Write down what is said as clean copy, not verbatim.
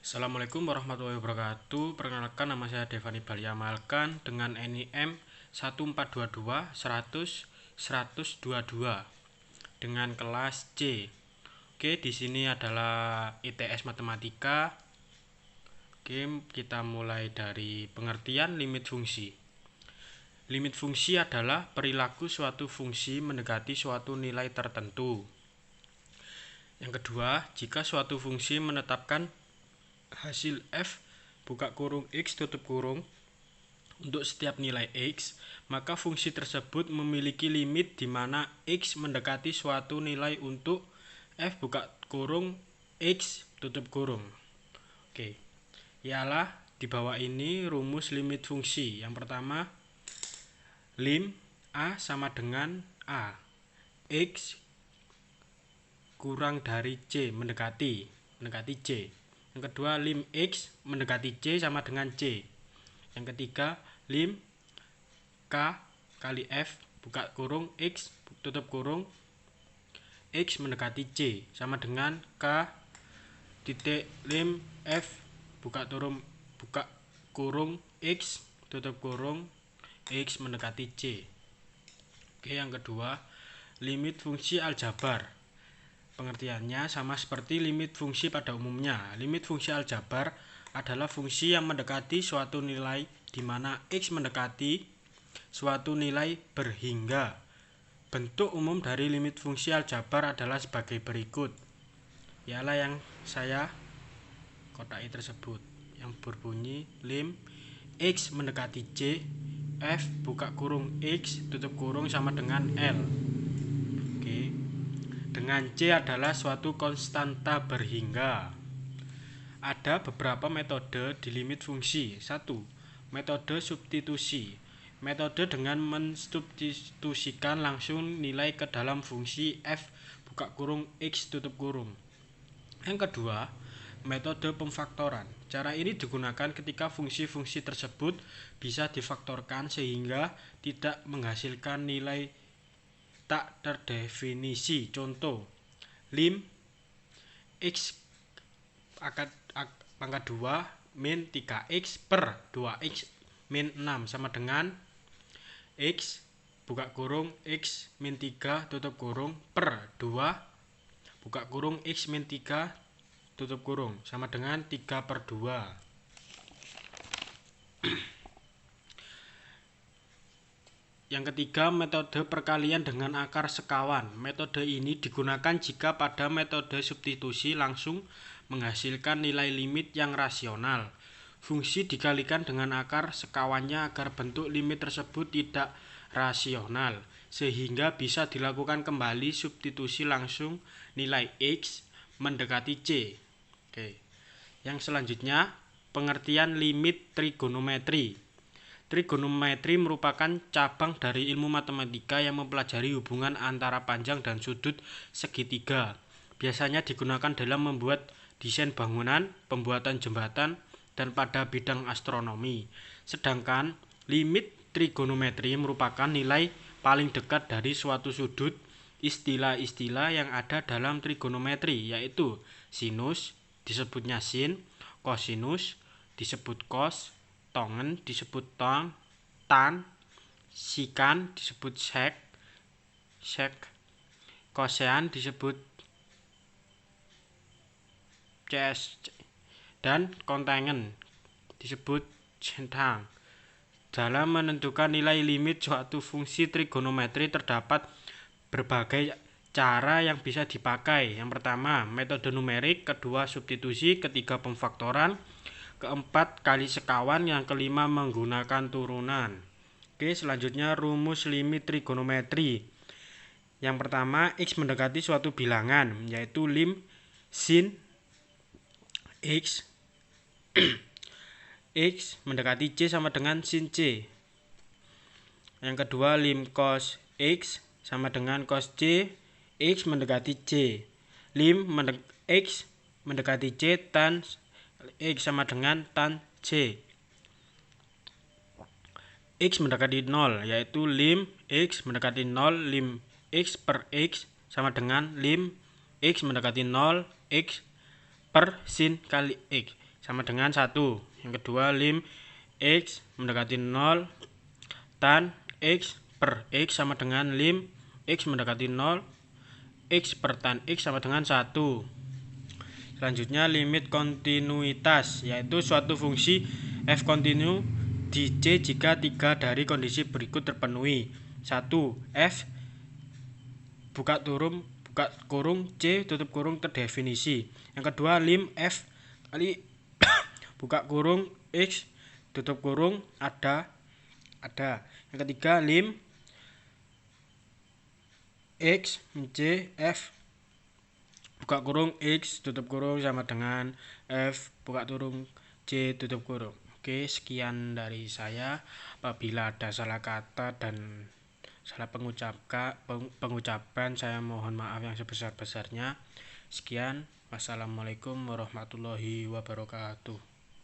Assalamualaikum warahmatullahi wabarakatuh. Perkenalkan, nama saya Devani Baliamalkan dengan NIM 1422 100 122 dengan kelas C. Oke, di sini adalah ITS Matematika. Oke, kita mulai dari pengertian limit fungsi. Limit fungsi adalah perilaku suatu fungsi mendekati suatu nilai tertentu. Yang kedua, jika suatu fungsi menetapkan hasil f buka kurung x tutup kurung untuk setiap nilai x, maka fungsi tersebut memiliki limit di mana x mendekati suatu nilai untuk f buka kurung x tutup kurung. Oke, ialah di bawah ini rumus limit fungsi. Yang pertama, lim a sama dengan a, x kurang dari c mendekati c. Yang kedua, lim x mendekati c sama dengan c. Yang ketiga, lim k kali f buka kurung x tutup kurung x mendekati c sama dengan k titik lim f buka kurung x tutup kurung x mendekati c. Oke, yang kedua, limit fungsi aljabar. Pengertiannya sama seperti limit fungsi pada umumnya. Limit fungsi aljabar adalah fungsi yang mendekati suatu nilai di mana x mendekati suatu nilai berhingga. Bentuk umum dari limit fungsi aljabar adalah sebagai berikut. Ialah yang saya kotai tersebut, yang berbunyi lim x mendekati c f buka kurung x tutup kurung sama dengan L. Dengan C adalah suatu konstanta berhingga. Ada beberapa metode di limit fungsi. 1. Metode substitusi. Metode dengan mensubstitusikan langsung nilai ke dalam fungsi f buka kurung x tutup kurung. Yang kedua, metode pemfaktoran. Cara ini digunakan ketika fungsi-fungsi tersebut bisa difaktorkan sehingga tidak menghasilkan nilai tak terdefinisi. Contoh, lim x pangkat 2 min 3x per 2x min 6 sama dengan x buka kurung x min 3 tutup kurung per 2 buka kurung x min 3 tutup kurung sama dengan 3 per 2. Yang ketiga, metode perkalian dengan akar sekawan. Metode ini digunakan jika pada metode substitusi langsung menghasilkan nilai limit yang rasional. Fungsi dikalikan dengan akar sekawannya agar bentuk limit tersebut tidak rasional, sehingga bisa dilakukan kembali substitusi langsung nilai x mendekati c. Oke. Yang selanjutnya, pengertian limit trigonometri. Trigonometri merupakan cabang dari ilmu matematika yang mempelajari hubungan antara panjang dan sudut segitiga. Biasanya digunakan dalam membuat desain bangunan, pembuatan jembatan, dan pada bidang astronomi. Sedangkan limit trigonometri merupakan nilai paling dekat dari suatu sudut. Istilah-istilah yang ada dalam trigonometri yaitu sinus disebutnya sin, kosinus disebut cos, tongen disebut tong, tan, sikan disebut sek, kosean disebut ces, dan kontangen disebut centang. Dalam menentukan nilai limit suatu fungsi trigonometri terdapat berbagai cara yang bisa dipakai. Yang pertama, metode numerik, kedua substitusi, ketiga pemfaktoran, keempat kali sekawan, yang kelima menggunakan turunan. Oke, selanjutnya rumus limit trigonometri. Yang pertama, x mendekati suatu bilangan, yaitu lim sin x x mendekati c sama dengan sin c. Yang kedua, lim cos x sama dengan cos c, x mendekati c. Lim x mendekati c tan x sama dengan tan c. X mendekati 0 yaitu lim x mendekati 0 lim x per x sama dengan lim x mendekati 0 x per sin kali x. sama dengan 1. Yang kedua, lim X mendekati 0 tan X per X sama dengan lim X mendekati 0 X per tan X sama dengan 1. Selanjutnya, limit kontinuitas, yaitu suatu fungsi f kontinu di C jika 3 dari kondisi berikut terpenuhi. 1. F buka kurung C tutup kurung terdefinisi. Yang kedua, lim F kali buka kurung X tutup kurung ada. Yang ketiga, lim X C F buka kurung X tutup kurung sama dengan F buka kurung C tutup kurung. Oke, sekian dari saya. Apabila ada salah kata dan salah pengucapan, saya mohon maaf yang sebesar-besarnya. Sekian, wassalamualaikum warahmatullahi wabarakatuh.